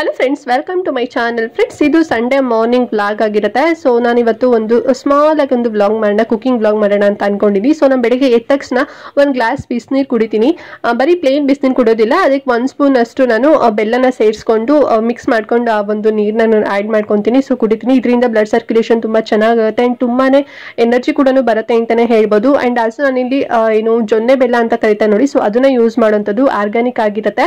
Hello friends, welcome to my channel. Friends, ಇದು Sunday morning vlog ಆಗಿರುತ್ತೆ. So ನಾನು ಇವತ್ತು ಒಂದು ಸ್ಮಾಲ್ ಆಗಿ ಒಂದು ವ್ಲಾಗ್ ಮಾಡೋಣ, ಕುಕಿಂಗ್ ವ್ಲಾಗ್ ಮಾಡೋಣ ಅಂತ ಅನ್ಕೊಂಡಿದ್ದೀನಿ. ಸೊ ನಾನು ಬೆಳಿಗ್ಗೆ ಎದ್ದ ತಕ್ಷಣ ಒಂದು ಗ್ಲಾಸ್ ಬಿಸಿನೀರು ಕುಡಿತೀನಿ. ಬರೀ ಪ್ಲೇನ್ ಬಿಸಿನೀರು ಕುಡೋದಿಲ್ಲ, ಅದಕ್ಕೆ 1 ಸ್ಪೂನ್ ಅಷ್ಟು ನಾನು ಬೆಲ್ಲನ ಸೇರಿಸ್ಕೊಂಡು ಮಿಕ್ಸ್ ಮಾಡ್ಕೊಂಡು ಆ ಒಂದು ನೀರನ್ನ ನಾನು ಆ್ಯಡ್ ಮಾಡ್ಕೊತೀನಿ. ಸೊ ಕುಡಿತೀನಿ. ಇದರಿಂದ ಬ್ಲಡ್ ಸರ್ಕ್ಯುಲೇಷನ್ ತುಂಬ ಚೆನ್ನಾಗುತ್ತೆ ಆ್ಯಂಡ್ ತುಂಬಾ ಎನರ್ಜಿ ಕೂಡ ಬರುತ್ತೆ ಅಂತಲೇ ಹೇಳ್ಬೋದು. ಆ್ಯಂಡ್ ಆಲ್ಸೋ ನಾನಿಲ್ಲಿ ಏನು ಜೊನ್ನೆ ಬೆಲ್ಲ ಅಂತ ಕರಿತಾರೆ ನೋಡಿ, ಸೊ ಅದನ್ನ ಯೂಸ್ ಮಾಡೋವಂಥದ್ದು ಆರ್ಗ್ಯಾನಿಕ್ ಆಗಿರುತ್ತೆ.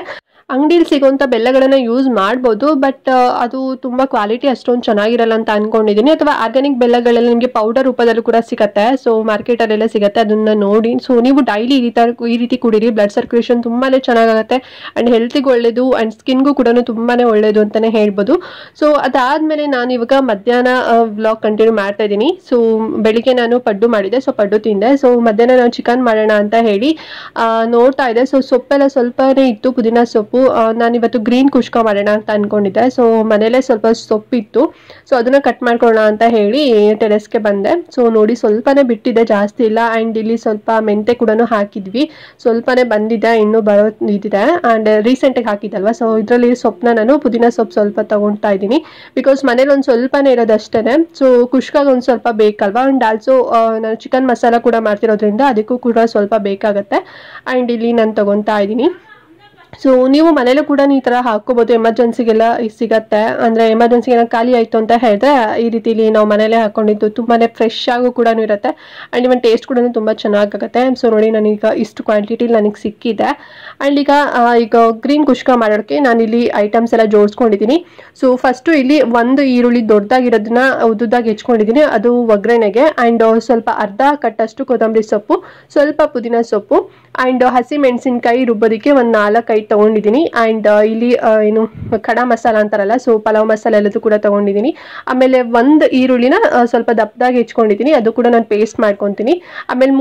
ಅಂಗಡಿಯಲ್ಲಿ ಸಿಗುವಂಥ ಬೆಲ್ಲಗಳನ್ನು ಯೂಸ್ ಮಾಡ್ಬೋದು, ಬಟ್ ಅದು ತುಂಬ ಕ್ವಾಲಿಟಿ ಅಷ್ಟೊಂದು ಚೆನ್ನಾಗಿರಲ್ಲ ಅಂತ ಅನ್ಕೊಂಡಿದ್ದೀನಿ. ಅಥವಾ ಆರ್ಗ್ಯಾನಿಕ್ ಬೆಲ್ಲಗಳೆಲ್ಲ ನಿಮಗೆ ಪೌಡರ್ ರೂಪದಲ್ಲೂ ಕೂಡ ಸಿಗುತ್ತೆ. ಸೊ ಮಾರ್ಕೆಟಲ್ಲೆಲ್ಲ ಸಿಗುತ್ತೆ, ಅದನ್ನ ನೋಡಿ. ಸೊ ನೀವು ಡೈಲಿ ಈ ರೀತಿ ಕುಡೀರಿ. ಬ್ಲಡ್ ಸರ್ಕ್ಯುಲೇಷನ್ ತುಂಬಾ ಚೆನ್ನಾಗಾಗುತ್ತೆ ಆ್ಯಂಡ್ ಹೆಲ್ತಿಗೆ ಒಳ್ಳೇದು ಆ್ಯಂಡ್ ಸ್ಕಿನ್ಗೂ ಕೂಡ ತುಂಬಾ ಒಳ್ಳೇದು ಅಂತಲೇ ಹೇಳ್ಬೋದು. ಸೊ ಅದಾದಮೇಲೆ ನಾನು ಇವಾಗ ಮಧ್ಯಾಹ್ನ ವ್ಲಾಗ್ ಕಂಟಿನ್ಯೂ ಮಾಡ್ತಾ ಇದ್ದೀನಿ. ಸೊ ಬೆಳಿಗ್ಗೆ ನಾನು ಪಡ್ಡು ಮಾಡಿದೆ, ಸೊ ಪಡ್ಡು ತಿಂದೆ. ಸೊ ಮಧ್ಯಾಹ್ನ ನಾನು ಚಿಕನ್ ಮಾಡೋಣ ಅಂತ ಹೇಳಿ ನೋಡ್ತಾ ಇದ್ದೆ. ಸೊ ಸೊಪ್ಪೆಲ್ಲ ಸ್ವಲ್ಪನೇ ಇತ್ತು, ಪುದೀನ ಸೊಪ್ಪು. ನಾನಿವತ್ತು ಗ್ರೀನ್ ಕುಷ್ಕ ಮಾಡೋಣ ಅಂತ ಅನ್ಕೊಂಡಿದ್ದೆ. ಸೊ ಮನೇಲೆ ಸ್ವಲ್ಪ ಸೊಪ್ಪಿತ್ತು, ಸೊ ಅದನ್ನ ಕಟ್ ಮಾಡ್ಕೊಳ್ಳೋಣ ಅಂತ ಹೇಳಿ ಟೆರೆಸ್ಗೆ ಬಂದೆ. ಸೊ ನೋಡಿ ಸ್ವಲ್ಪನೇ ಬಿಟ್ಟಿದೆ, ಜಾಸ್ತಿ ಇಲ್ಲ. ಆ್ಯಂಡ್ ಇಲ್ಲಿ ಸ್ವಲ್ಪ ಮೆಂತೆ ಕೂಡ ಹಾಕಿದ್ವಿ, ಸ್ವಲ್ಪನೇ ಬಂದಿದೆ, ಇನ್ನೂ ಬರೋ ಇದಿದೆ. ಆ್ಯಂಡ್ ರೀಸೆಂಟಾಗಿ ಹಾಕಿದ್ದಲ್ವ, ಸೊ ಇದರಲ್ಲಿ ಸೊಪ್ಪನ್ನ ನಾನು ಪುದೀನ ಸೊಪ್ಪು ಸ್ವಲ್ಪ ತಗೊಳ್ತಾ ಇದ್ದೀನಿ. ಬಿಕಾಸ್ ಮನೇಲಿ ಒಂದು ಸ್ವಲ್ಪನೇ ಇರೋದಷ್ಟೇ. ಸೊ ಕುಷ್ಕಾಗ ಒಂದು ಸ್ವಲ್ಪ ಬೇಕಲ್ವಾ. ಆ್ಯಂಡ್ ಆಲ್ಸೋ ನಾನು ಚಿಕನ್ ಮಸಾಲ ಕೂಡ ಮಾಡ್ತಿರೋದ್ರಿಂದ ಅದಕ್ಕೂ ಕೂಡ ಸ್ವಲ್ಪ ಬೇಕಾಗತ್ತೆ. ಆ್ಯಂಡ್ ಇಲ್ಲಿ ನಾನು ತಗೊತಾ ಇದ್ದೀನಿ. ಸೊ ನೀವು ಮನೇಲೂ ಕೂಡ ಈ ಥರ ಹಾಕ್ಕೋಬೋದು, ಎಮರ್ಜೆನ್ಸಿಗೆಲ್ಲ ಸಿಗತ್ತೆ. ಅಂದರೆ ಎಮರ್ಜೆನ್ಸಿಗೆ ಖಾಲಿ ಆಯಿತು ಅಂತ ಹೇಳಿದ್ರೆ ಈ ರೀತಿಲಿ ನಾವು ಮನೇಲೇ ಹಾಕ್ಕೊಂಡಿದ್ದು ತುಂಬಾ ಫ್ರೆಶ್ ಆಗು ಕೂಡ ಇರುತ್ತೆ. ಆ್ಯಂಡ್ ಇವನ್ ಟೇಸ್ಟ್ ಕೂಡ ತುಂಬ ಚೆನ್ನಾಗಾಗುತ್ತೆ. ಸೊ ನೋಡಿ, ನಾನೀಗ ಇಷ್ಟು ಕ್ವಾಂಟಿಟಿಲಿ ನನಗೆ ಸಿಕ್ಕಿದೆ. ಆ್ಯಂಡ್ ಈಗ ಗ್ರೀನ್ ಕುಷ್ಕ ಮಾಡೋಕ್ಕೆ ನಾನಿಲ್ಲಿ ಐಟಮ್ಸ್ ಎಲ್ಲ ಜೋಡಿಸ್ಕೊಂಡಿದ್ದೀನಿ. ಸೊ ಫಸ್ಟು ಇಲ್ಲಿ ಒಂದು ಈರುಳ್ಳಿ ದೊಡ್ಡದಾಗಿರೋದನ್ನ ಉದ್ದುದಾಗಿ ಹೆಚ್ಕೊಂಡಿದ್ದೀನಿ, ಅದು ಒಗ್ಗರಣೆಗೆ. ಆ್ಯಂಡ್ ಸ್ವಲ್ಪ ಅರ್ಧ ಕಟ್ಟಷ್ಟು ಕೊತ್ತಂಬರಿ ಸೊಪ್ಪು, ಸ್ವಲ್ಪ ಪುದೀನ ಸೊಪ್ಪು, ಆ್ಯಂಡ್ ಹಸಿ ಮೆಣಸಿನ್ಕಾಯಿ ರುಬ್ಬೋದಕ್ಕೆ ಒಂದು 4 ತಗೊಂಡಿದ್ದೀನಿ. ಆ್ಯಂಡ್ ಇಲ್ಲಿ ಏನು ಖಡ ಮಸಾಲ ಅಂತಾರಲ್ಲ, ಸೊ ಪಲಾವ್ ಮಸಾಲ ಎಲ್ಲದೂ ಕೂಡ ತಗೊಂಡಿದ್ದೀನಿ. ಆಮೇಲೆ ಒಂದು ಈರುಳ್ಳಿನ ಸ್ವಲ್ಪ ದಪ್ಪದಾಗಿ ಹೆಚ್ಕೊಂಡಿದ್ದೀನಿ, ಅದು ಕೂಡ ನಾನು ಪೇಸ್ಟ್ ಮಾಡ್ಕೊತೀನಿ. ಆಮೇಲೆ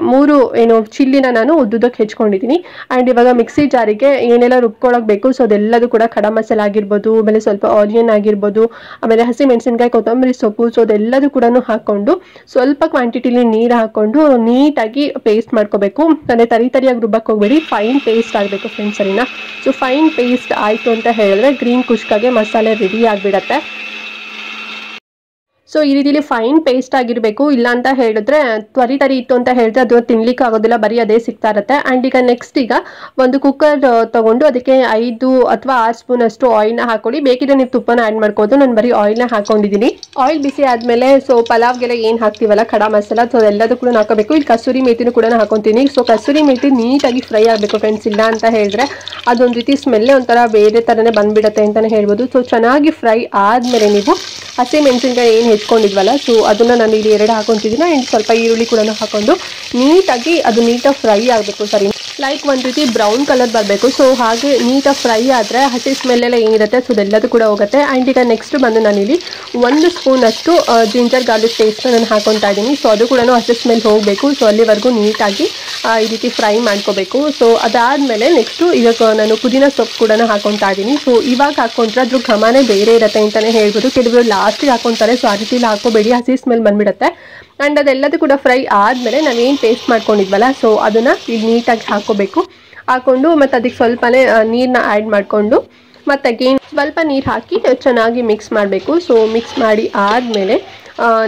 ಮೂರು ಏನು ಚಿಲ್ಲಿನ ನಾನು ಉದ್ದುದಕ್ಕೆ ಹೆಚ್ಕೊಂಡಿದ್ದೀನಿ. ಆ್ಯಂಡ್ ಇವಾಗ ಮಿಕ್ಸಿ ಜಾರಿಗೆ ಏನೆಲ್ಲ ರುಬ್ಕೊಳಕ್ ಬೇಕು, ಸೊ ಅದೆಲ್ಲದೂ ಕೂಡ ಖಡ ಮಸಾಲ ಆಗಿರ್ಬೋದು, ಆಮೇಲೆ ಸ್ವಲ್ಪ ಆನಿಯನ್ ಆಗಿರ್ಬೋದು, ಆಮೇಲೆ ಹಸಿ ಮೆಣಸಿನ್ಕಾಯಿ, ಕೊತ್ತಂಬರಿ ಸೊಪ್ಪು, ಸೊ ಅದೆಲ್ಲದೂ ಕೂಡ ಹಾಕೊಂಡು ಸ್ವಲ್ಪ ಕ್ವಾಂಟಿಟಿಲಿ ನೀರು ಹಾಕೊಂಡು ನೀಟಾಗಿ ಪೇಸ್ಟ್ ಮಾಡ್ಕೋಬೇಕು. ಅಂದರೆ ತರಿಯಾಗಿ ರುಬ್ಬಕ್ಕೆ ಹೋಗ್ಬೇಡಿ, ಫೈನ್ ಪೇಸ್ಟ್ ಆಗಬೇಕು ಫ್ರೆಂಡ್ಸ್, ಸರಿನಾ. ಸೊ ಫೈನ್ ಪೇಸ್ಟ್ ಆಯಿತು ಅಂತ ಹೇಳಿದ್ರೆ ಗ್ರೀನ್ ಕುಷ್ಕಾಗೆ ಮಸಾಲೆ ರೆಡಿ ಆಗಿಬಿಡತ್ತೆ. ಸೊ ಈ ರೀತಿಲಿ ಫೈನ್ ಪೇಸ್ಟ್ ಆಗಿರಬೇಕು. ಇಲ್ಲ ಅಂತ ಹೇಳಿದ್ರೆ ತರಿ ಇತ್ತು ಅಂತ ಹೇಳಿದ್ರೆ ಅದು ತಿನ್ಲಿಕ್ಕೆ ಆಗೋದಿಲ್ಲ, ಬರೀ ಅದೇ ಸಿಗ್ತಾ ಇರುತ್ತೆ. ಆ್ಯಂಡ್ ಈಗ ನೆಕ್ಸ್ಟ್ ಒಂದು ಕುಕ್ಕರ್ ತಗೊಂಡು ಅದಕ್ಕೆ 5 ಅಥವಾ 6 ಸ್ಪೂನ್ ಅಷ್ಟು ಆಯಿಲ್ನ ಹಾಕೊಳ್ಳಿ. ಬೇಕಿದ್ರೆ ನೀವು ತುಪ್ಪನ ಆ್ಯಡ್ ಮಾಡ್ಕೋದು, ನಾನು ಬರೀ ಆಯಿಲ್ನ ಹಾಕೊಂಡಿದ್ದೀನಿ. ಆಯಿಲ್ ಬಿಸಿ ಆದಮೇಲೆ ಸೊ ಪಲಾವ್ಗೆಲ್ಲ ಏನು ಹಾಕ್ತೀವಲ್ಲ ಖಡ ಮಸಾಲ, ಸೊ ಎಲ್ಲದೂ ಕೂಡ ಹಾಕೋಬೇಕು. ಇಲ್ಲಿ ಕಸೂರಿ ಮೇಥಿನೂ ಕೂಡ ಹಾಕೊತೀನಿ. ಸೊ ಕಸೂರಿ ಮೇಥಿ ನೀಟಾಗಿ ಫ್ರೈ ಆಗಬೇಕು ಫ್ರೆಂಡ್ಸ್, ಇಲ್ಲ ಅಂತ ಹೇಳಿದ್ರೆ ಅದೊಂದು ರೀತಿ ಸ್ಮೆಲ್ಲೇ ಒಂಥರ ಬೇರೆ ಥರನೇ ಬಂದ್ಬಿಡುತ್ತೆ ಅಂತಲೇ ಹೇಳ್ಬೋದು. ಸೊ ಚೆನ್ನಾಗಿ ಫ್ರೈ ಆದಮೇಲೆ ನೀವು ಹಸಿ ಮೆಣಸಿನ್ಕಾಯಿ ಏನು ಹೆಚ್ಕೊಂಡಿದ್ವಲ್ಲ, ಸೊ ಅದನ್ನು ನಾನು ಇಲ್ಲಿ 2 ಹಾಕೊತಿದ್ದೀನಿ. ಆ್ಯಂಡ್ ಸ್ವಲ್ಪ ಈರುಳ್ಳಿ ಕೂಡ ಹಾಕೊಂಡು ನೀಟಾಗಿ ಫ್ರೈ ಆಗಬೇಕು. ಸರಿ, ಲೈಕ್ ಒಂದು ರೀತಿ ಬ್ರೌನ್ ಕಲರ್ ಬರಬೇಕು. ಸೊ ಹಾಗೆ ನೀಟಾಗಿ ಫ್ರೈ ಆದರೆ ಹಸಿ ಸ್ಮೆಲ್ಲೆಲ್ಲ ಏನಿರುತ್ತೆ ಸೊ ಅದೆಲ್ಲದೂ ಕೂಡ ಹೋಗುತ್ತೆ. ಆ್ಯಂಡ್ ಈಗ ನೆಕ್ಸ್ಟ್ ಬಂದು ನಾನಿಲ್ಲಿ 1 ಸ್ಪೂನ್ ಅಷ್ಟು ಜಿಂಜರ್ ಗಾರ್ಲಿಕ್ ಪೇಸ್ಟ್ನ ನಾನು ಹಾಕೊತಾ ಇದ್ದೀನಿ. ಸೊ ಅದು ಕೂಡ ಹಸಿ ಸ್ಮೆಲ್ ಹೋಗಬೇಕು. ಸೊ ಅಲ್ಲಿವರೆಗೂ ನೀಟಾಗಿ ಈ ರೀತಿ ಫ್ರೈ ಮಾಡ್ಕೋಬೇಕು. ಸೊ ಅದಾದಮೇಲೆ ನೆಕ್ಸ್ಟು ಈಗ ನಾನು ಪುದೀನ ಸೊಪ್ಪು ಕೂಡ ಹಾಕೊತಾ ಇದ್ದೀನಿ. ಸೊ ಇವಾಗ ಹಾಕೊಂಡ್ರೆ ಅದ್ರ ಘಮನೇ ಬೇರೆ ಇರುತ್ತೆ ಅಂತಲೇ ಹೇಳ್ಬೋದು. ಕೆಲವರು ಲಾಸ್ಟಿಗೆ ಹಾಕೊತಾರೆ, ಸೊ ಆ ರೀತಿಲಿ ಹಾಕೋಬೇಡಿ, ಹಸಿ ಸ್ಮೆಲ್ ಬಂದ್ಬಿಡುತ್ತೆ. ಆ್ಯಂಡ್ ಅದೆಲ್ಲದೂ ಕೂಡ ಫ್ರೈ ಆದಮೇಲೆ ನಾವೇನು ಪೇಸ್ಟ್ ಮಾಡ್ಕೊಂಡಿದ್ವಲ್ಲ, ಸೊ ಅದನ್ನು ಇಲ್ಲಿ ನೀಟಾಗಿ ಹಾಕ್ಕೊಂಡು ಮತ್ತು ಅದಕ್ಕೆ ಸ್ವಲ್ಪನೇ ನೀರನ್ನ ಆ್ಯಡ್ ಮಾಡಿಕೊಂಡು ಮತ್ತು ಅಗೇನ್ ಸ್ವಲ್ಪ ನೀರು ಹಾಕಿ ಚೆನ್ನಾಗಿ ಮಿಕ್ಸ್ ಮಾಡಬೇಕು. ಸೊ ಮಿಕ್ಸ್ ಮಾಡಿ ಆದಮೇಲೆ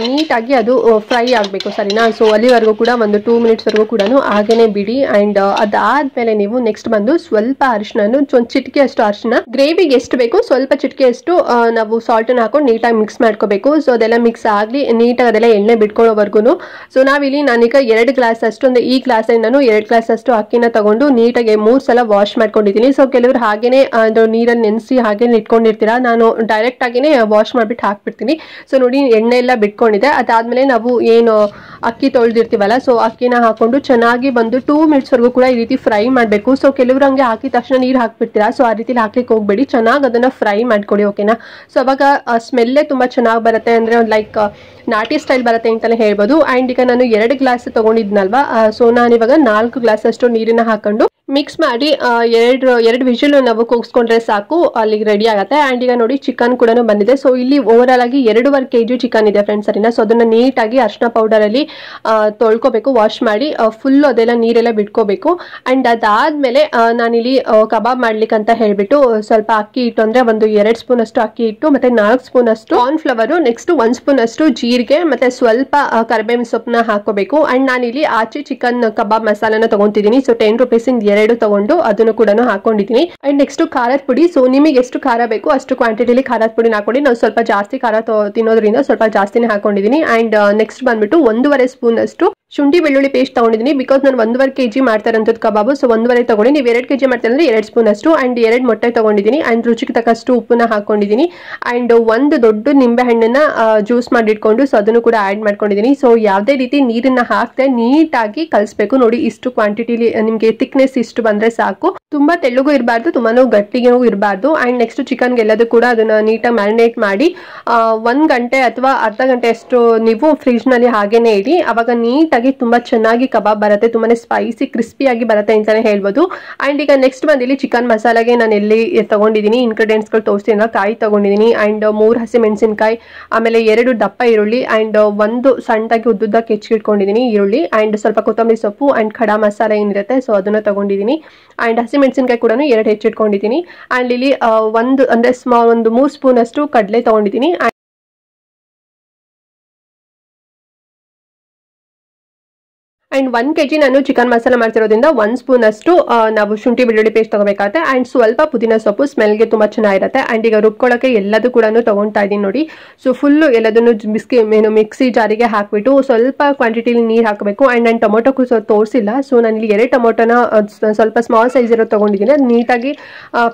ನೀಟಾಗಿ ಅದು ಫ್ರೈ ಆಗಬೇಕು, ಸರಿನಾ. ಸೊ ಅಲ್ಲಿವರೆಗೂ ಕೂಡ ಒಂದು 2 ಮಿನಿಟ್ಸ್ವರೆಗೂ ಕೂಡ ಹಾಗೇನೆ ಬಿಡಿ. ಆ್ಯಂಡ್ ಅದಾದಮೇಲೆ ನೀವು ನೆಕ್ಸ್ಟ್ ಬಂದು ಸ್ವಲ್ಪ ಅರಿಶಿನ, ಒಂದು ಚಿಟಿಕೆ ಅಷ್ಟು ಅರಿಶಿನ, ಗ್ರೇವಿಗೆ ಎಷ್ಟು ಬೇಕು ಸ್ವಲ್ಪ ಚಿಟಿಕೆ ಅಷ್ಟು ನಾವು ಸಾಲ್ಟನ್ನು ಹಾಕೊಂಡು ನೀಟಾಗಿ ಮಿಕ್ಸ್ ಮಾಡ್ಕೋಬೇಕು. ಸೊ ಅದೆಲ್ಲ ಮಿಕ್ಸ್ ಆಗಲಿ ನೀಟಾಗಿ ಅದೆಲ್ಲ ಎಣ್ಣೆ ಬಿಟ್ಕೊಳ್ಳೋವರೆಗೂ. ಸೊ ನಾನಿಲ್ಲಿ 2 ಗ್ಲಾಸ್ ಅಷ್ಟು, ಅಂದರೆ ಈ ಗ್ಲಾಸಲ್ಲಿ ನಾನು 2 ಗ್ಲಾಸ್ ಅಷ್ಟು ಅಕ್ಕಿನ ತಗೊಂಡು ನೀಟಾಗಿ 3 ಸಲ ವಾಶ್ ಮಾಡ್ಕೊಂಡಿದ್ದೀನಿ. ಸೊ ಕೆಲವರು ಹಾಗೇನೆ ಅದು ನೀರಲ್ಲಿ ನೆನೆಸಿ ಹಾಗೇನೆ ಇಟ್ಕೊಂಡಿರ್ತೀರಾ, ನಾನು ಡೈರೆಕ್ಟ್ ಆಗಿನೇ ವಾಶ್ ಮಾಡಿಬಿಟ್ಟು ಹಾಕ್ಬಿಡ್ತೀನಿ. ಸೊ ನೋಡಿ, ಎಣ್ಣೆ ಎಲ್ಲ ಬಿಟ್ಕೊಂಡಿದೆ. ಅದಾದ್ಮೇಲೆ ನಾವು ಏನು ಅಕ್ಕಿ ತೊಳೆದಿರ್ತೀವಲ್ಲ, ಸೊ ಅಕ್ಕಿನ ಹಾಕೊಂಡು ಚೆನ್ನಾಗಿ ಬಂದು 2 ಮಿನಿಟ್ಸ್ವರೆಗೂ ಕೂಡ ಈ ರೀತಿ ಫ್ರೈ ಮಾಡಬೇಕು. ಸೊ ಕೆಲವರು ಹಂಗೆ ಹಾಕಿದ ತಕ್ಷಣ ನೀರು ಹಾಕ್ಬಿಡ್ತೀರಾ, ಸೊ ಆ ರೀತಿಲಿ ಹಾಕ್ಲಿಕ್ಕೆ ಹೋಗ್ಬೇಡಿ, ಚೆನ್ನಾಗಿ ಅದನ್ನ ಫ್ರೈ ಮಾಡ್ಕೊಳ್ಳಿ, ಓಕೆನಾ. ಸೊ ಅವಾಗ ಸ್ಮೆಲ್ಲೇ ತುಂಬ ಚೆನ್ನಾಗಿ ಬರುತ್ತೆ, ಅಂದರೆ ಲೈಕ್ ನಾಟಿ ಸ್ಟೈಲ್ ಬರುತ್ತೆ ಅಂತಲೇ ಹೇಳ್ಬೋದು. ಆ್ಯಂಡ್ ಈಗ ನಾನು 2 ಗ್ಲಾಸ್ ತೊಗೊಂಡಿದ್ನಲ್ವಾ, ಸೊ ನಾನಿವಾಗ 4 ಗ್ಲಾಸ್ ಅಷ್ಟು ನೀರನ್ನ ಹಾಕೊಂಡು ಮಿಕ್ಸ್ ಮಾಡಿ ಎರಡು ವಿಷಲ್ ನಾವು ಕೂಗಿಸ್ಕೊಂಡ್ರೆ ಸಾಕು, ಅಲ್ಲಿಗೆ ರೆಡಿ ಆಗುತ್ತೆ. ಆ್ಯಂಡ್ ಈಗ ನೋಡಿ ಚಿಕನ್ ಕೂಡ ಬಂದಿದೆ. ಸೊ ಇಲ್ಲಿ ಓವರಾಲ್ ಆಗಿ 2.5 kg ಚಿಕನ್ ಇದೆ ಫ್ರೆಂಡ್ಸ್, ಸರಿನಾ. ಸೊ ಅದನ್ನ ನೀಟಾಗಿ ಅರಿಶಿನ ಪೌಡರಲ್ಲಿ ತೊಳ್ಕೊಬೇಕು, ವಾಶ್ ಮಾಡಿ ಫುಲ್ಲು ಅದೆಲ್ಲ ನೀರೆಲ್ಲ ಬಿಟ್ಕೋಬೇಕು. ಆ್ಯಂಡ್ ಅದಾದಮೇಲೆ ನಾನಿಲ್ಲಿ ಕಬಾಬ್ ಮಾಡ್ಲಿಕ್ಕೆ ಅಂತ ಹೇಳಿಬಿಟ್ಟು ಸ್ವಲ್ಪ ಅಕ್ಕಿ ಹಿಟ್ಟು, ಅಂದರೆ ಒಂದು 2 ಸ್ಪೂನ್ ಅಷ್ಟು ಅಕ್ಕಿ ಹಿಟ್ಟು, ಮತ್ತು 4 ಸ್ಪೂನ್ ಅಷ್ಟು ಕಾರ್ನ್ಫ್ಲವರು, ನೆಕ್ಸ್ಟ್ 1 ಸ್ಪೂನ್ ಅಷ್ಟು ಜೀರಿಗೆ, ಮತ್ತು ಸ್ವಲ್ಪ ಕರಿಬೇವಿನ ಸೊಪ್ಪನ್ನ ಹಾಕೋಬೇಕು. ಆ್ಯಂಡ್ ನಾನಿಲ್ಲಿ ಆಚೆ ಚಿಕನ್ ಕಬಾಬ್ ಮಸಾಲಾನ ತಗೊಂತಿದ್ದೀನಿ. ಸೊ 10 ರೂಪೀಸಿಂದ 2 ತಗೊಂಡು ಅದನ್ನು ಕೂಡ ಹಾಕೊಂಡಿದ್ದೀನಿ. ಅಂಡ್ ನೆಕ್ಸ್ಟ್ ಖಾರದ ಪುಡಿ. ಸೊ ನಿಮಗೆ ಎಷ್ಟು ಖಾರ ಬೇಕು ಅಷ್ಟು ಕ್ವಾಂಟಿಟಿಲಿ ಖಾರದ ಪುಡಿ ಹಾಕೊಂಡು, ನಾವು ಸ್ವಲ್ಪ ಜಾಸ್ತಿ ಖಾರ ತಿನ್ನೋದ್ರಿಂದ ಸ್ವಲ್ಪ ಜಾಸ್ತಿನೇ ಹಾಕೊಂಡಿದ್ದೀನಿ. ಅಂಡ್ ನೆಕ್ಸ್ಟ್ ಬಂದ್ಬಿಟ್ಟು 1.5 ಸ್ಪೂನ್ ಅಷ್ಟು ಶುಂಠಿ ಬೆಳ್ಳುಳ್ಳಿ ಪೇಸ್ಟ್ ತಗೊಂಡಿದ್ದೀನಿ. ಬಿಕಾಸ್ ನಾನು 1.5 kg ಮಾಡ್ತಾರಂಥದ್ದು ಕಬಾಬು. ಸೊ 1.5 ತಗೊಂಡು, ನೀವು 2 kg ಮಾಡ್ತಾರೆ ಅಂದ್ರೆ 2 ಸ್ಪೂನ್ ಅಷ್ಟು. ಅಂಡ್ 2 ಮೊಟ್ಟೆ ತಗೊಂಡಿದ್ದೀನಿ. ಅಂಡ್ ರುಚಿಗೆ ತಕ್ಕಷ್ಟು ಉಪ್ಪನ್ನ ಹಾಕೊಂಡಿದ್ದೀನಿ. ಅಂಡ್ ಒಂದು ದೊಡ್ಡ ನಿಂಬೆ ಹಣ್ಣನ್ನ ಜ್ಯೂಸ್ ಮಾಡಿಟ್ಕೊಂಡು ಸೊ ಅದನ್ನು ಕೂಡ ಆಡ್ ಮಾಡ್ಕೊಂಡಿದ್ದೀನಿ. ಸೊ ಯಾವುದೇ ರೀತಿ ನೀರನ್ನ ಹಾಕದೆ ನೀಟಾಗಿ ಕಲಿಸ್ಬೇಕು. ನೋಡಿ ಇಷ್ಟು ಕ್ವಾಂಟಿಟಿಲಿ ನಿಮಗೆ ಥಿಕ್ನೆಸ್ ಇಷ್ಟು ಬಂದ್ರೆ ಸಾಕು. ತುಂಬಾ ತೆಳ್ಳಗೂ ಇರಬಾರ್ದು, ತುಂಬಾನು ಗಟ್ಟಿಗೂ ಇರಬಾರ್ದು. ಅಂಡ್ ನೆಕ್ಸ್ಟ್ ಚಿಕನ್ಗೆ ಎಲ್ಲದೂ ಕೂಡ ಅದನ್ನ ನೀಟಾಗಿ ಮ್ಯಾರಿನೇಟ್ ಮಾಡಿ 1 ಗಂಟೆ ಅಥವಾ ಅರ್ಧ ಗಂಟೆ ಅಷ್ಟು ನೀವು ಫ್ರಿಜ್ ನಲ್ಲಿ ಹಾಗೇನೆ ಇಡಿ. ಅವಾಗ ನೀಟಾಗಿ ತುಂಬಾ ಚೆನ್ನಾಗಿ ಕಬಾಬ್ ಬರುತ್ತೆ, ತುಂಬಾನೇ ಸ್ಪೈಸಿ ಕ್ರಿಸ್ಪಿಯಾಗಿ ಬರುತ್ತೆ ಅಂತಾನೆ ಹೇಳ್ಬೋದು. ಅಂಡ್ ಈಗ ನೆಕ್ಸ್ಟ್ ಬಂದಿಲ್ಲಿ ಚಿಕನ್ ಮಸಾಲಾಗೆ ನಾನು ಎಲ್ಲಿ ತಗೊಂಡಿದ್ದೀನಿ ಇಂಗ್ರೀಡಿಯೆಂಟ್ಸ್ ಗಳು ತೋರಿಸ್ತೀನಿ. ಕಾಯಿ ತಗೊಂಡಿದ್ದೀನಿ, ಅಂಡ್ 3 ಹಸಿ ಮೆಣಸಿನಕಾಯಿ, ಆಮೇಲೆ 2 ದಪ್ಪ ಈರುಳ್ಳಿ, ಅಂಡ್ 1 ಸಣ್ಣದಾಗಿ ಉದ್ದುದ್ದಕ್ಕೆ ಹೆಚ್ಚಿಟ್ಕೊಂಡಿದ್ದೀನಿ ಈರುಳ್ಳಿ, ಅಂಡ್ ಸ್ವಲ್ಪ ಕೊತ್ತಂಬರಿ ಸೊಪ್ಪು, ಅಂಡ್ ಖಡಾ ಮಸಾಲ ಏನಿರುತ್ತೆ ಸೊ ಅದನ್ನ ತಗೊಂಡಿದ್ದೀನಿ. ಅಂಡ್ ಹಸಿ ಮೆಣಸಿನಕಾಯಿ ಕೂಡ 2 ಹೆಚ್ಚಿಟ್ಕೊಂಡಿದ್ದೀನಿ. ಅಂಡ್ ಇಲ್ಲಿ ಒಂದು 3 ಸ್ಪೂನ್ ಅಷ್ಟು ಕಡಲೆ ತಗೊಂಡಿದ್ದೀನಿ. ಅಂಡ್ 1 kg ನಾನು ಚಿಕನ್ ಮಸಾಲ ಮಾಡ್ತಿರೋದ್ರಿಂದ 1 ಸ್ಪೂನ್ ಅಷ್ಟು ನಾವು ಶುಂಠಿ ಬೆಳ್ಳುಳ್ಳಿ ಪೇಸ್ಟ್ ತಗೋಬೇಕಾಗುತ್ತೆ. ಅಂಡ್ ಸ್ವಲ್ಪ ಪುದೀನ ಸೊಪ್ಪು, ಸ್ಮೆಲ್ಗೆ ತುಂಬಾ ಚೆನ್ನಾಗಿರುತ್ತೆ. ಅಂಡ್ ಈಗ ರುಬ್ಕೊಳ್ಳೋಕೆ ಎಲ್ಲದೂ ಕೂಡ ತಗೊಳ್ತಾ ಇದ್ದೀನಿ ನೋಡಿ. ಸೊ ಫುಲ್ಲು ಎಲ್ಲದನ್ನು ಮಿಕ್ಸಿ ಜಾರಿಗೆ ಹಾಕ್ಬಿಟ್ಟು ಸ್ವಲ್ಪ ಕ್ವಾಂಟಿಟಿಲಿ ನೀರು ಹಾಕಬೇಕು. ಅಂಡ್ ನಾನು ಟೊಮೊಟೊಕ್ಕೂ ತೋರಿಸಿಲ್ಲ. ಸೊ ನಾನು ಇಲ್ಲಿ 2 ಟೊಮೊಟೊನ ಸ್ವಲ್ಪ ಸ್ಮಾಲ್ ಸೈಜ್ ಇರೋ ತಗೊಂಡಿದ್ದೀನಿ. ಅದು ನೀಟಾಗಿ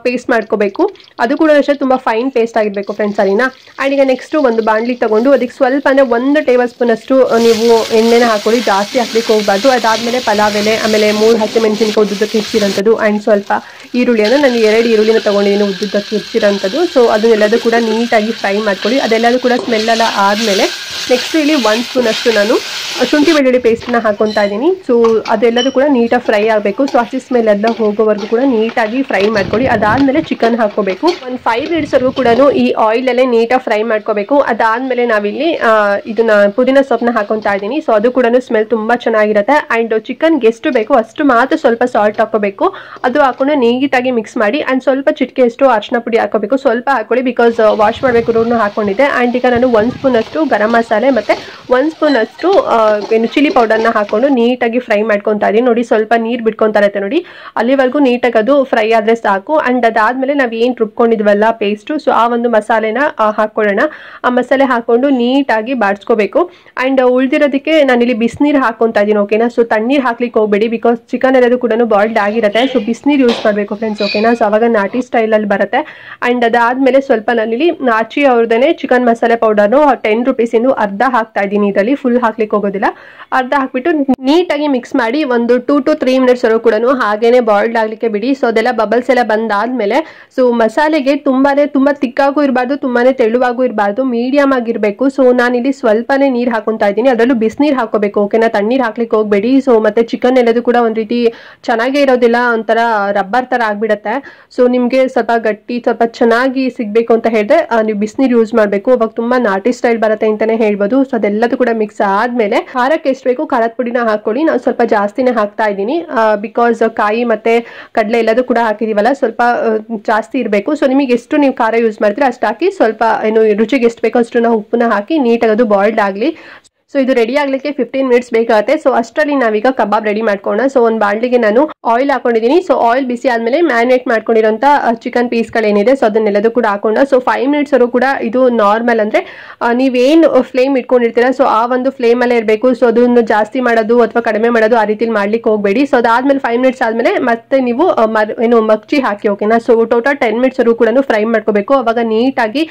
ಪೇಸ್ಟ್ ಮಾಡ್ಕೋಬೇಕು. ಅದು ಕೂಡ ಅಷ್ಟೇ ತುಂಬಾ ಫೈನ್ ಪೇಸ್ಟ್ ಆಗಿರ್ಬೇಕು ಫ್ರೆಂಡ್ಸ್, ಸರಿನಾ. ಅಂಡ್ ಈಗ ನೆಕ್ಸ್ಟ್ ಒಂದು ಬಾಣಲಿ ತಗೊಂಡು ಅದಕ್ಕೆ ಸ್ವಲ್ಪ ಅಂದ್ರೆ 1 ಟೇಬಲ್ ಸ್ಪೂನ್ ಅಷ್ಟು ನೀವು ಎಣ್ಣೆನ ಹಾಕೊಳ್ಳಿ, ಜಾಸ್ತಿ ಹಾಕ್ಲಿಕ್ಕೆ ಹೋಗ್ಬಾರ್ದು. ಅದಾದ್ಮೇಲೆ ಪಲಾವ್ ಎಲೆ, ಆಮೇಲೆ 3 ಹಸಿ ಮೆಣಸಿನಕಾಯಿ ಉದ್ದುದ್ದಕ್ಕೆ ಹೆಚ್ಚಿರೋಂಥದ್ದು, ಅಂಡ್ ಸ್ವಲ್ಪ ಈರುಳ್ಳಿ, ಅಂದ್ರೆ ನಾನು 2 ಈರುಳ್ಳಿನ ತಗೊಂಡಿದ್ದೀನಿ ಉದ್ದುದ್ದಕ್ಕೆ ಹೆಚ್ಚಿರೋಂಥದ್ದು. ಸೊ ಅದನ್ನೆಲ್ಲದೂ ಕೂಡ ನೀಟಾಗಿ ಫ್ರೈ ಮಾಡ್ಕೊಳ್ಳಿ. ಅದೆಲ್ಲದೂ ಕೂಡ ಸ್ಮೆಲ್ ಎಲ್ಲ ಆದ್ಮೇಲೆ ನೆಕ್ಸ್ಟ್ ಇಲ್ಲಿ 1 ಸ್ಪೂನ್ ಅಷ್ಟು ನಾನು ಶುಂಠಿ ಬೆಳ್ಳುಳ್ಳಿ ಪೇಸ್ಟ್ನ ಹಾಕೊತಾ ಇದ್ದೀನಿ. ಸೊ ಅದೆಲ್ಲದೂ ಕೂಡ ನೀಟಾಗಿ ಫ್ರೈ ಆಗಬೇಕು. ಸೊ ಹಸಿ ಸ್ಮೆಲ್ ಎಲ್ಲ ಹೋಗೋವರೆಗೂ ಕೂಡ ನೀಟಾಗಿ ಫ್ರೈ ಮಾಡ್ಕೊಳ್ಳಿ. ಅದಾದ್ಮೇಲೆ ಚಿಕನ್ ಹಾಕೋಬೇಕು. ಒಂದು 5 ಮಿನಿಟ್ಸ್ ವರೆಗೂ ಕೂಡ ಈ ಆಯಿಲ್ ಅಲ್ಲೇ ನೀಟಾಗಿ ಫ್ರೈ ಮಾಡ್ಕೋಬೇಕು. ಅದಾದ್ಮೇಲೆ ನಾವಿಲ್ಲಿ ಇದನ್ನ ಪುದೀನ ಸೊಪ್ಪನ್ನ ಹಾಕೊತಾ ಇದ್ದೀನಿ. ಸೊ ಅದು ಕೂಡ ಸ್ಮೆಲ್ ತುಂಬಾ ಚೆನ್ನಾಗಿರುತ್ತೆ. ಅಂಡ್ ಚಿಕನ್ಗೆ ಎಷ್ಟು ಬೇಕೋ ಅಷ್ಟು ಮಾತ್ರ ಸ್ವಲ್ಪ ಸಾಲ್ಟ್ ಹಾಕೋಬೇಕು. ಅದು ಹಾಕೊಂಡು ನೀಟಾಗಿ ಮಿಕ್ಸ್ ಮಾಡಿ. ಅಂಡ್ ಸ್ವಲ್ಪ ಚಿಟಿಕೆ ಅಷ್ಟು ಅರಿಶಿನ ಪುಡಿ ಹಾಕೋಬೇಕು. ಸ್ವಲ್ಪ ಹಾಕೊಳ್ಳಿ, ಬಿಕಾಸ್ ವಾಶ್ ಮಾಡಬೇಕು ಹಾಕೊಂಡಿದ್ದೆ. ಅಂಡ್ ಈಗ ನಾನು 1 ಸ್ಪೂನ್ ಅಷ್ಟು ಗರಂ ಮಸಾಲೆ ಮತ್ತೆ 1 ಸ್ಪೂನ್ ಅಷ್ಟು ಚಿಲ್ಲಿ ಪೌಡರ್ನ ಹಾಕೊಂಡು ನೀಟಾಗಿ ಫ್ರೈ ಮಾಡ್ಕೊತಾ ಇದೀನಿ. ನೋಡಿ ಸ್ವಲ್ಪ ನೀರು ಬಿಟ್ಕೊಂತಾ ಇರುತ್ತೆ ನೋಡಿ, ಅಲ್ಲಿವರೆಗೂ ನೀಟಾಗಿ ಅದು ಫ್ರೈ ಆದ್ರೆ ಸಾಕು. ಅಂಡ್ ಅದಾದ್ಮೇಲೆ ನಾವ್ ಏನ್ ರುಬ್ಕೊಂಡಿದ್ವಲ್ಲ ಪೇಸ್ಟ್, ಸೊ ಆ ಒಂದು ಮಸಾಲೆನ ಹಾಕೊಳ್ಳೋಣ. ಆ ಮಸಾಲೆ ಹಾಕೊಂಡು ನೀಟಾಗಿ ಬಾಡ್ಸ್ಕೋಬೇಕು. ಅಂಡ್ ಉಳಿದಿರೋದಕ್ಕೆ ನಾನಿಲ್ಲಿ ಬಿಸಿನೀರು ಹಾಕೊಂತಾ ಇದೀನಿ, ಓಕೆನಾ. ಸೊ ತಣ್ಣೀರು ಹಾಕ್ಲಿಕ್ಕೆ ಹೋಗ್ಬೇಡಿ, ಬಿಕಾಸ್ ಚಿಕನ್ ಎಲ್ಲದು ಕೂಡ ಬಾಯ್ಲ್ಡ್ ಆಗಿರುತ್ತೆ. ಸೊ ಬಿಸಿನೀರು ಯೂಸ್ ಮಾಡಬೇಕು ಫ್ರೆಂಡ್ಸ್, ಓಕೆನಾ. ಸೊ ಅವಾಗ ನಾಟಿ ಸ್ಟೈಲ್ ಅಲ್ಲಿ ಬರುತ್ತೆ. ಅಂಡ್ ಅದಾದ್ಮೇಲೆ ಸ್ವಲ್ಪ ನಾನಿಲ್ಲಿ ನಾಚಿ ಅವ್ರದೇನೆ ಚಿಕನ್ ಮಸಾಲೆ ಪೌಡರ್ 10 ರೂಪೀಸ್ ಇಂದು ಅರ್ಧ ಹಾಕ್ತಾ ಇದ್ದೀನಿ. ಇದರಲ್ಲಿ ಫುಲ್ ಹಾಕ್ಲಿಕ್ಕೆ ಹೋಗೋದಿಲ್ಲ, ಅರ್ಧ ಹಾಕ್ಬಿಟ್ಟು ನೀಟಾಗಿ ಮಿಕ್ಸ್ ಮಾಡಿ ಒಂದು 2 to 3 ಮಿನಿಟ್ಸ್ ವರೆಗೂ ಕೂಡ ಹಾಗೇನೆ ಬಾಯ್ಲ್ಡ್ ಆಗ್ಲಿಕ್ಕೆ ಬಿಡಿ. ಸೊ ಅದೆಲ್ಲ ಬಬಲ್ಸ್ ಎಲ್ಲ ಬಂದಾದ್ಮೇಲೆ ಸೊ ಮಸಾಲೆಗೆ ತುಂಬಾ ತಿಕ್ಕಾಗೂ ಇರಬಾರ್ದು, ತುಂಬಾನೇ ತೆಳುವಾಗೂ ಇರಬಾರ್ದು, ಮೀಡಿಯಂ ಆಗಿರ್ಬೇಕು. ಸೊ ನಾನಿಲ್ಲಿ ಸ್ವಲ್ಪನೇ ನೀರು ಹಾಕೊಂತಾ ಇದ್ದೀನಿ. ಅದರಲ್ಲೂ ಬಿಸಿನೀರು ಹಾಕೋಬೇಕು, ಓಕೆನಾ. ತಣ್ಣೀರು ಹಾಕ್ಲಿಕ್ಕೆ ಹೋಗ್ಬೇಡಿ. ಸೊ ಮತ್ತೆ ಚಿಕನ್ ಎಲ್ಲದು ಕೂಡ ಒಂದ್ ರೀತಿ ಚೆನ್ನಾಗೇ ಇರೋದಿಲ್ಲ, ಒಂಥರ ರಬ್ಬರ್ ತರ ಆಗ್ಬಿಡತ್ತೆ. ಸೊ ನಿಮ್ಗೆ ಸ್ವಲ್ಪ ಗಟ್ಟಿ, ಸ್ವಲ್ಪ ಚೆನ್ನಾಗಿ ಸಿಗ್ಬೇಕು ಅಂತ ಹೇಳಿದ್ರೆ ನೀವು ಬಿಸಿನೀರು ಯೂಸ್ ಮಾಡಬೇಕು. ಅವಾಗ ತುಂಬಾ ನಾಟಿ ಸ್ಟೈಲ್ ಬರುತ್ತೆ ಅಂತಾನೆ ಹೇಳ್ಬೋದು. ಸೊ ಅದೆಲ್ಲದೂ ಕೂಡ ಮಿಕ್ಸ್ ಆದ್ಮೇಲೆ ಖಾರಕ್ಕೆ ಎಷ್ಟು ಬೇಕು ಖಾರದ ಪುಡಿನ ಹಾಕೊಳ್ಳಿ. ನಾನು ಸ್ವಲ್ಪ ಜಾಸ್ತಿನೇ ಹಾಕ್ತಾ ಇದ್ದೀನಿ, ಬಿಕಾಸ್ ಕಾಯಿ ಮತ್ತೆ ಕಡಲೆ ಎಲ್ಲದೂ ಕೂಡ ಹಾಕಿದೀವಲ್ಲ, ಸ್ವಲ್ಪ ಜಾಸ್ತಿ ಇರಬೇಕು. ಸೊ ನಿಮಗೆ ಎಷ್ಟು ನೀವು ಖಾರ ಯೂಸ್ ಮಾಡ್ತೀರಾ ಅಷ್ಟು ಹಾಕಿ, ಸ್ವಲ್ಪ ಏನು ರುಚಿಗೆ ಎಷ್ಟು ಬೇಕೋ ಅಷ್ಟು ನಾವು ಉಪ್ಪನ್ನ ಹಾಕಿ ನೀಟಾಗಿ ಅದು ಬಾಯ್ಲ್ಡ್ ಆಗಲಿ. ಸೊ ಇದು ರೆಡಿ ಆಗ್ಲಿಕ್ಕೆ 15 ಮಿನಿಟ್ಸ್ ಬೇಕಾಗುತ್ತೆ. ಸೊ ಅಷ್ಟರಲ್ಲಿ ನಾವೀಗ ಕಬಾಬ್ ರೆಡಿ ಮಾಡ್ಕೋಣ. ಸೊ ಒಂದು ಬಾಳ್ಳಿಗೆ ನಾನು ಆಯಿಲ್ ಹಾಕೊಂಡಿದ್ದೀನಿ. ಸೊ ಆಯಿಲ್ ಬಿಸಿ ಆದ್ಮೇಲೆ ಮ್ಯಾರಿನೇಟ್ ಮಾಡ್ಕೊಂಡಿರೋಂಥ ಚಿಕನ್ ಪೀಸ್ಗಳೇನಿದೆ ಸೊ ಅದನ್ನೆಲ್ಲದೂ ಕೂಡ ಹಾಕೊಂಡ. ಸೊ 5 ಮಿನಿಟ್ಸ್ ವರೆಗೂ ಕೂಡ ಇದು ನಾರ್ಮಲ್, ಅಂದ್ರೆ ನೀವೇನು ಫ್ಲೇಮ್ ಇಟ್ಕೊಂಡಿರ್ತೀರಾ ಸೊ ಆ ಒಂದು ಫ್ಲೇಮ್ ಅಲ್ಲೇ ಇರಬೇಕು. ಸೊ ಅದನ್ನು ಜಾಸ್ತಿ ಮಾಡೋದು ಅಥವಾ ಕಡಿಮೆ ಮಾಡೋದು ಆ ರೀತಿಲಿ ಮಾಡ್ಲಿಕ್ಕೆ ಹೋಗಬೇಡಿ. ಸೊ ಅದಾದ್ಮೇಲೆ 5 ಮಿನಿಟ್ಸ್ ಆದ್ಮೇಲೆ ಮತ್ತೆ ನೀವು ಮಗ್ಚಿ ಹಾಕಿ, ಓಕೆನಾ. ಸೊ ಟೋಟಲ್ 10 ಮಿನಿಟ್ಸ್ ವರೆಗೂ ಕೂಡ ಫ್ರೈ ಮಾಡ್ಕೋಬೇಕು. ಅವಾಗ ನೀಟಾಗಿ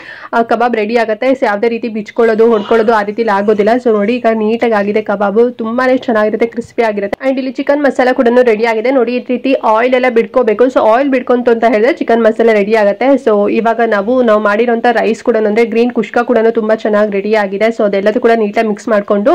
ಕಬಾಬ್ ರೆಡಿ ಆಗುತ್ತೆ. ಸೊ ಯಾವುದೇ ರೀತಿ ಬಿಚ್ಕೊಳ್ಳೋದು ಹೊಡ್ಕೊಳ್ಳೋದು ಆ ರೀತಿಲಿ ಆಗೋದಿಲ್ಲ. ಸೊ ನೋಡಿ ನೋಡಿ ಈಗ ನೀಟಾಗಿ ಆಗಿದೆ ಕಬಾಬು, ತುಂಬಾನೇ ಚೆನ್ನಾಗಿರುತ್ತೆ, ಕ್ರಿಸ್ಪಿ ಆಗಿರುತ್ತೆ. ಅಂಡ್ ಇಲ್ಲಿ ಚಿಕನ್ ಮಸಾಲ ಕೂಡ ರೆಡಿ ಆಗಿದೆ ನೋಡಿ. ಈ ರೀತಿ ಆಯಿಲ್ ಎಲ್ಲ ಬಿಡ್ಕೋಬೇಕು. ಸೊ ಆಯಿಲ್ ಬಿಡ್ಕೊಂತು ಅಂತ ಹೇಳಿದ್ರೆ ಚಿಕನ್ ಮಸಾಲ ರೆಡಿ ಆಗುತ್ತೆ. ಸೊ ಇವಾಗ ನಾವು ಮಾಡಿರೋಂಥ ರೈಸ್ ಕೂಡ ಅಂದ್ರೆ ಗ್ರೀನ್ ಕುಷ್ಕ ಕೂಡ ತುಂಬಾ ಚೆನ್ನಾಗಿ ರೆಡಿ ಆಗಿದೆ. ಸೊ ಅದೆಲ್ಲದೂ ಕೂಡ ನೀಟಾಗಿ ಮಿಕ್ಸ್ ಮಾಡ್ಕೊಂಡು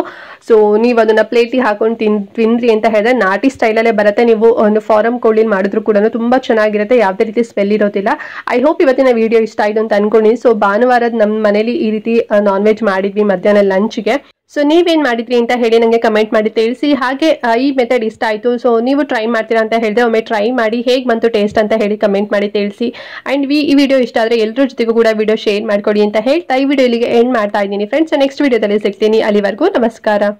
ಸೊ ನೀವು ಅದನ್ನ ಪ್ಲೇಟಿಗೆ ಹಾಕೊಂಡು ತಿಂದ್ರಿ ಅಂತ ಹೇಳಿದ್ರೆ ನಾಟಿ ಸ್ಟೈಲಲ್ಲೇ ಬರುತ್ತೆ. ನೀವು ಒಂದು ಫಾರಂ ಕೋಳಿ ಮಾಡಿದ್ರು ಕೂಡ ತುಂಬಾ ಚೆನ್ನಾಗಿರುತ್ತೆ, ಯಾವುದೇ ರೀತಿ ಸ್ಮೆಲ್ ಇರೋದಿಲ್ಲ. ಐ ಹೋಪ್ ಇವತ್ತಿನ ವಿಡಿಯೋ ಇಷ್ಟ ಆಯ್ತು ಅಂತ ಅನ್ಕೊಂಡಿನಿ. ಸೊ ಭಾನುವಾರದ ನಮ್ಮ ಮನೇಲಿ ಈ ರೀತಿ ನಾನ್ ವೆಜ್ ಮಾಡಿದ್ವಿ ಮಧ್ಯಾಹ್ನ ಲಂಚ್ಗೆ. ಸೊ ನೀವೇನ್ ಮಾಡಿದ್ರಿ ಅಂತ ಹೇಳಿ ನನಗೆ ಕಮೆಂಟ್ ಮಾಡಿ ತಿಳಿಸಿ. ಹಾಗೆ ಈ ಮೆಥಡ್ ಇಷ್ಟ ಆಯ್ತು, ಸೊ ನೀವು ಟ್ರೈ ಮಾಡ್ತೀರಾ ಅಂತ ಹೇಳಿದ್ರೆ ಒಮ್ಮೆ ಟ್ರೈ ಮಾಡಿ ಹೇಗೆ ಬಂತು ಟೇಸ್ಟ್ ಅಂತ ಹೇಳಿ ಕಮೆಂಟ್ ಮಾಡಿ ತಿಳಿಸಿ. ಅಂಡ್ ಈ ವಿಡಿಯೋ ಇಷ್ಟ ಆದ್ರೆ ಎಲ್ಲರ ಜೊತೆಗೂ ಕೂಡ ವಿಡಿಯೋ ಶೇರ್ ಮಾಡ್ಕೊಡಿ ಅಂತ ಹೇಳ್ತಾ ಈ ವಿಡಿಯೋ ಇಲ್ಲಿಗೆ ಎಂಡ್ ಮಾಡ್ತಾ ಇದ್ದೀನಿ ಫ್ರೆಂಡ್ಸ್. ನೆಕ್ಸ್ಟ್ ವಿಡಿಯೋದಲ್ಲಿ ಸಿಗ್ತೀನಿ, ಅಲ್ಲಿವರೆಗೂ ನಮಸ್ಕಾರ.